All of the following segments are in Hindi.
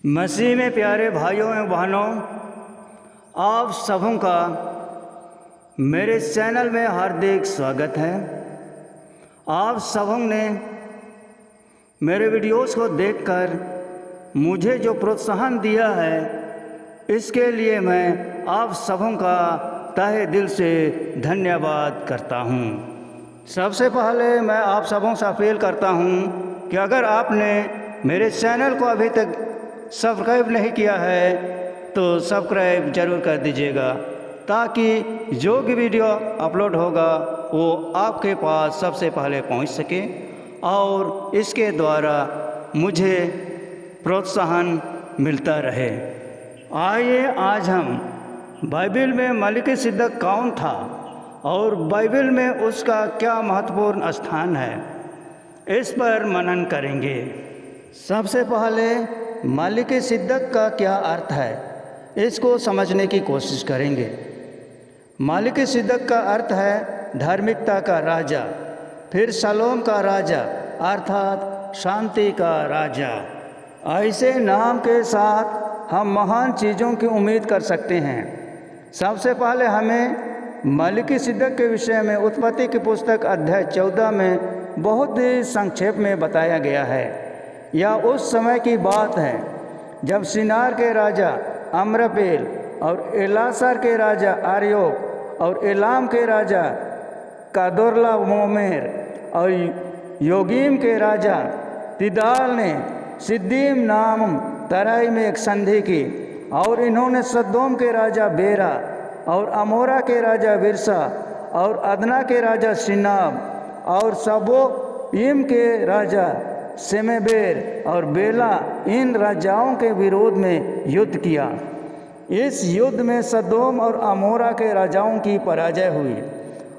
मसीह में प्यारे भाइयों एवं बहनों, आप सबों का मेरे चैनल में हार्दिक स्वागत है। आप सबों ने मेरे वीडियोस को देखकर मुझे जो प्रोत्साहन दिया है, इसके लिए मैं आप सबों का तहे दिल से धन्यवाद करता हूँ। सबसे पहले मैं आप सबों से अपील करता हूँ कि अगर आपने मेरे चैनल को अभी तक सब्सक्राइब नहीं किया है तो सब्सक्राइब ज़रूर कर दीजिएगा, ताकि जो भी वीडियो अपलोड होगा वो आपके पास सबसे पहले पहुंच सके और इसके द्वारा मुझे प्रोत्साहन मिलता रहे। आइए आज हम बाइबल में मलिकिसिदक कौन था और बाइबल में उसका क्या महत्वपूर्ण स्थान है, इस पर मनन करेंगे। सबसे पहले मलिकिसिदक का क्या अर्थ है, इसको समझने की कोशिश करेंगे। मलिकिसिदक का अर्थ है धार्मिकता का राजा, फिर शलोम का राजा अर्थात शांति का राजा। ऐसे नाम के साथ हम महान चीज़ों की उम्मीद कर सकते हैं। सबसे पहले हमें मलिकिसिदक के विषय में उत्पत्ति की पुस्तक अध्याय 14 में बहुत ही संक्षेप में बताया गया है। यह उस समय की बात है जब शिनार के राजा अम्रपेल और एलासर के राजा आर्योक और एलाम के राजा कादोर्लाओमेर और योगीम के राजा तिदाल ने सिद्दीम नाम तराई में एक संधि की, और इन्होंने सदोम के राजा बेरा और अमोरा के राजा विरसा और अदना के राजा शिनाब और सबोईम के राजा सेमेबेर और बेला, इन राजाओं के विरोध में युद्ध किया। इस युद्ध में सदोम और अमोरा के राजाओं की पराजय हुई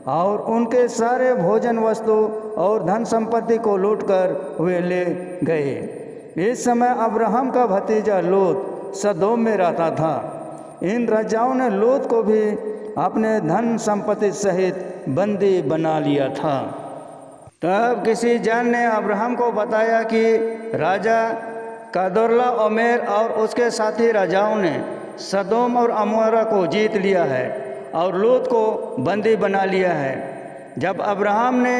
और उनके सारे भोजन वस्तु और धन संपत्ति को लूटकर वे ले गए। इस समय अब्राहम का भतीजा लूत सदोम में रहता था। इन राजाओं ने लूत को भी अपने धन संपत्ति सहित बंदी बना लिया था। तब किसी जन ने अब्राहम को बताया कि राजा कादोर्लाओमेर और उसके साथी राजाओं ने सदोम और अमोरा को जीत लिया है और लूत को बंदी बना लिया है। जब अब्राहम ने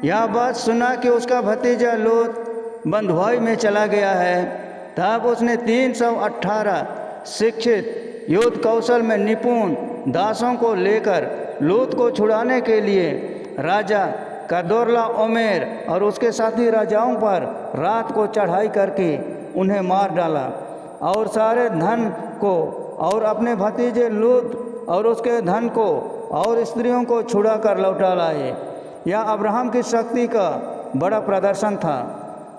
यह बात सुना कि उसका भतीजा लूत बंधुआई में चला गया है, तब उसने 318 शिक्षित युद्ध कौशल में निपुण दासों को लेकर लूत को छुड़ाने के लिए राजा कादोर्लाओमेर और उसके साथी राजाओं पर रात को चढ़ाई करके उन्हें मार डाला और सारे धन को और अपने भतीजे लूत और उसके धन को और स्त्रियों को छुड़ा कर लौटा लाए। यह अब्राहम की शक्ति का बड़ा प्रदर्शन था।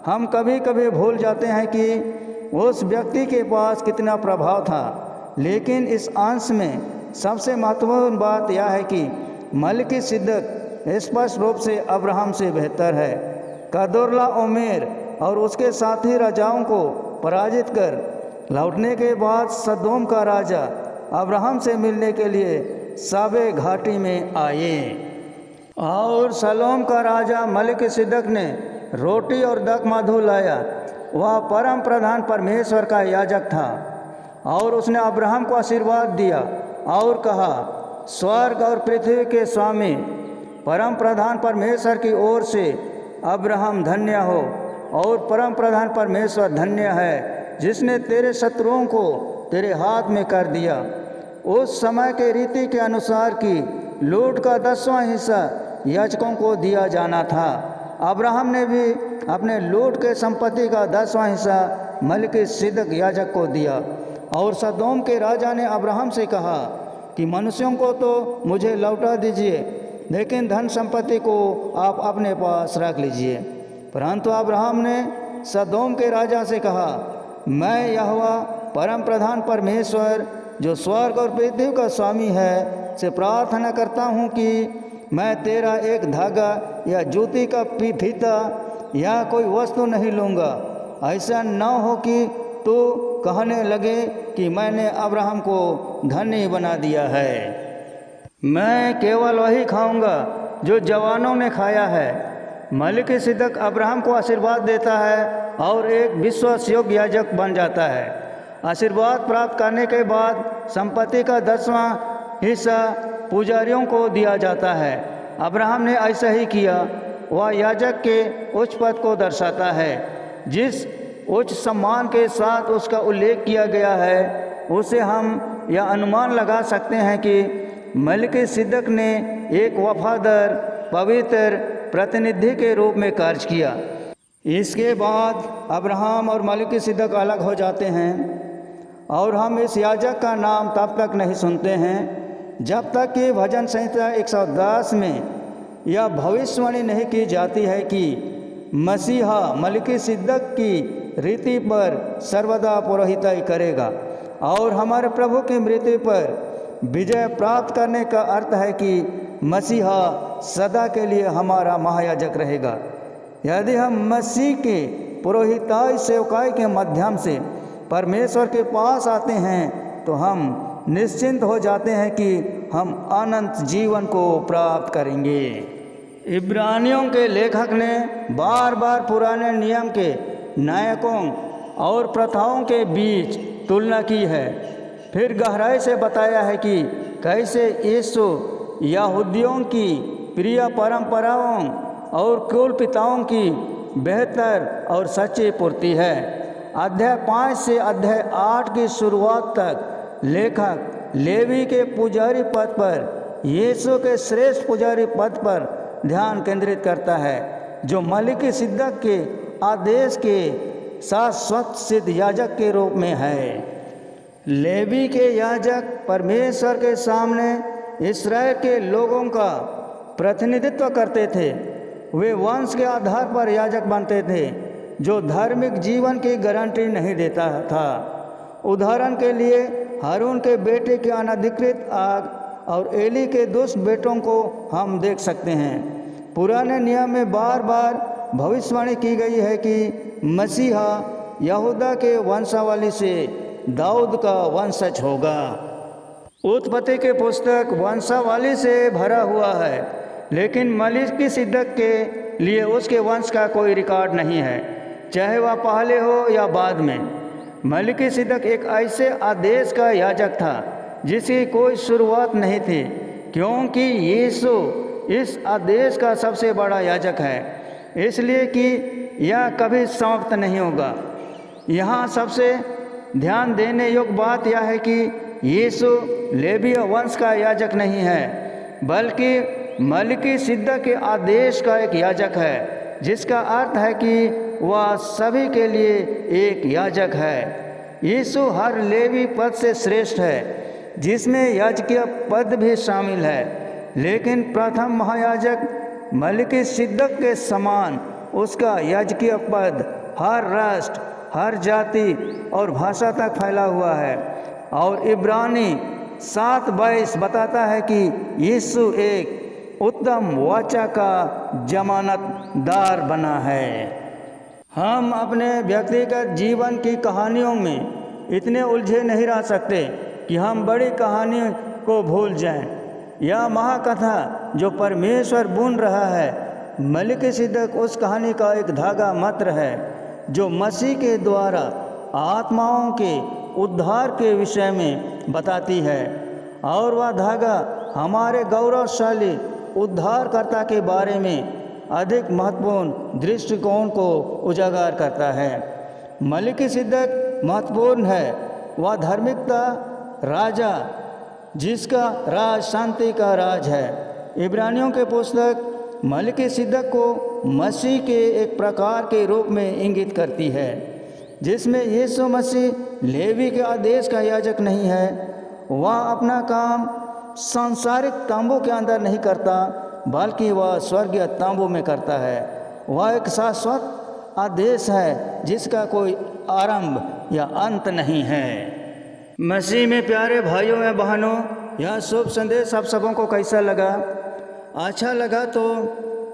हम कभी कभी भूल जाते हैं कि उस व्यक्ति के पास कितना प्रभाव था, लेकिन इस अंश में सबसे महत्वपूर्ण बात यह है कि मलिकिसिदक स्पष्ट रूप से अब्राहम से बेहतर है। कादोर्लाओमेर और उसके साथी राजाओं को पराजित कर लौटने के बाद सदोम का राजा अब्राहम से मिलने के लिए साबे घाटी में आए और शलोम का राजा मलिकिसिदक ने रोटी और दकमधु लाया। वह परम प्रधान परमेश्वर का याजक था और उसने अब्राहम को आशीर्वाद दिया और कहा, स्वर्ग और पृथ्वी के स्वामी परम प्रधान परमेश्वर की ओर से अब्राहम धन्य हो, और परम प्रधान परमेश्वर धन्य है जिसने तेरे शत्रुओं को तेरे हाथ में कर दिया। उस समय के रीति के अनुसार कि लूट का 10वां हिस्सा याजकों को दिया जाना था, अब्राहम ने भी अपने लूट के संपत्ति का 10वां हिस्सा मलिकिसिदक याजक को दिया। और सदोम के राजा ने अब्राहम से कहा कि मनुष्यों को तो मुझे लौटा दीजिए, लेकिन धन संपत्ति को आप अपने पास रख लीजिए। परंतु अब्राहम ने सदोम के राजा से कहा, मैं यहोवा परम प्रधान परमेश्वर जो स्वर्ग और पृथ्वी का स्वामी है से प्रार्थना करता हूँ कि मैं तेरा एक धागा या जूती का फीता या कोई वस्तु नहीं लूँगा। ऐसा न हो कि तू कहने लगे कि मैंने अब्राहम को धनी बना दिया है। मैं केवल वही खाऊंगा जो जवानों ने खाया है। मलिकिसिदक अब्राहम को आशीर्वाद देता है और एक विश्वास योग्य याजक बन जाता है। आशीर्वाद प्राप्त करने के बाद संपत्ति का 10वां हिस्सा पुजारियों को दिया जाता है। अब्राहम ने ऐसा ही किया। वह याजक के उच्च पद को दर्शाता है। जिस उच्च सम्मान के साथ उसका उल्लेख किया गया है, उसे हम यह अनुमान लगा सकते हैं कि मलिकिसिदक ने एक वफादार पवित्र प्रतिनिधि के रूप में कार्य किया। इसके बाद अब्राहम और मलिकिसिदक अलग हो जाते हैं और हम इस याजक का नाम तब तक नहीं सुनते हैं जब तक कि भजन संहिता 110 में यह भविष्यवाणी नहीं की जाती है कि मसीहा मलिकिसिदक की रीति पर सर्वदा पुरोहिताई करेगा। और हमारे प्रभु की मृत्यु पर विजय प्राप्त करने का अर्थ है कि मसीहा सदा के लिए हमारा महायाजक रहेगा। यदि हम मसीह के पुरोहिताई सेवकाई के माध्यम से परमेश्वर के पास आते हैं तो हम निश्चिंत हो जाते हैं कि हम अनंत जीवन को प्राप्त करेंगे। इब्रानियों के लेखक ने बार बार पुराने नियम के नायकों और प्रथाओं के बीच तुलना की है। फिर गहराई से बताया है कि कैसे यीशु यहूदियों की प्रिय परंपराओं और कुल पिताओं की बेहतर और सच्ची पूर्ति है। अध्याय 5 से अध्याय 8 की शुरुआत तक लेखक लेवी के पुजारी पद पर यीशु के श्रेष्ठ पुजारी पद पर ध्यान केंद्रित करता है, जो मलिकिसिदक के आदेश के शाश्वत सिद्ध याजक के रूप में है। लेवी के याजक परमेश्वर के सामने इस्राएल के लोगों का प्रतिनिधित्व करते थे। वे वंश के आधार पर याजक बनते थे, जो धार्मिक जीवन की गारंटी नहीं देता था। उदाहरण के लिए हारून के बेटे के अनधिकृत आग और एली के दुष्ट बेटों को हम देख सकते हैं। पुराने नियम में बार बार भविष्यवाणी की गई है कि मसीहा यहूदा के वंशावली से दाऊद का वंशज होगा। उत्पत्ति के पुस्तक वंशावली से भरा हुआ है, लेकिन मलिकिसिदक के लिए उसके वंश का कोई रिकॉर्ड नहीं है, चाहे वह पहले हो या बाद में। मलिकिसिदक एक ऐसे आदेश का याजक था जिसकी कोई शुरुआत नहीं थी, क्योंकि यीशु इस आदेश का सबसे बड़ा याजक है, इसलिए कि यह कभी समाप्त नहीं होगा। यहाँ सबसे ध्यान देने योग्य बात यह है कि यीशु लेवीय वंश का याजक नहीं है, बल्कि मलिकिसिदक के आदेश का एक याजक है, जिसका अर्थ है कि वह सभी के लिए एक याजक है। यीशु हर लेवी पद से श्रेष्ठ है, जिसमें याजकीय पद भी शामिल है, लेकिन प्रथम महायाजक मलिकिसिदक के समान उसका याजकीय पद हर राष्ट्र, हर जाति और भाषा तक फैला हुआ है। और इब्रानी 7:22 बताता है कि यीशु एक उत्तम वाचा का जमानतदार बना है। हम अपने व्यक्तिगत जीवन की कहानियों में इतने उलझे नहीं रह सकते कि हम बड़ी कहानी को भूल जाएं। यह महाकथा जो परमेश्वर बुन रहा है, मलिकिसिदक उस कहानी का एक धागा मात्र है, जो मसीह के द्वारा आत्माओं के उद्धार के विषय में बताती है। और वह धागा हमारे गौरवशाली उद्धारकर्ता के बारे में अधिक महत्वपूर्ण दृष्टिकोण को उजागर करता है। मलिकिसिदक महत्वपूर्ण है, वह धार्मिकता राजा जिसका राज शांति का राज है। इब्रानियों के पुस्तक मलिकिसिदक को मसीह के एक प्रकार के रूप में इंगित करती है, जिसमें यीशु मसीह लेवी के आदेश का याजक नहीं है। वह अपना काम सांसारिक तांबू के अंदर नहीं करता, बल्कि वह स्वर्गीय तांबू में करता है। वह एक शाश्वत आदेश है जिसका कोई आरंभ या अंत नहीं है। मसीह में प्यारे भाइयों एवं बहनों, यह शुभ संदेश आप सबों को कैसा लगा? अच्छा लगा तो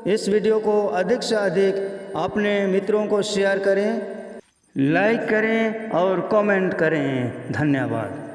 इस वीडियो को अधिक से अधिक अपने मित्रों को शेयर करें, लाइक करें और कमेंट करें। धन्यवाद।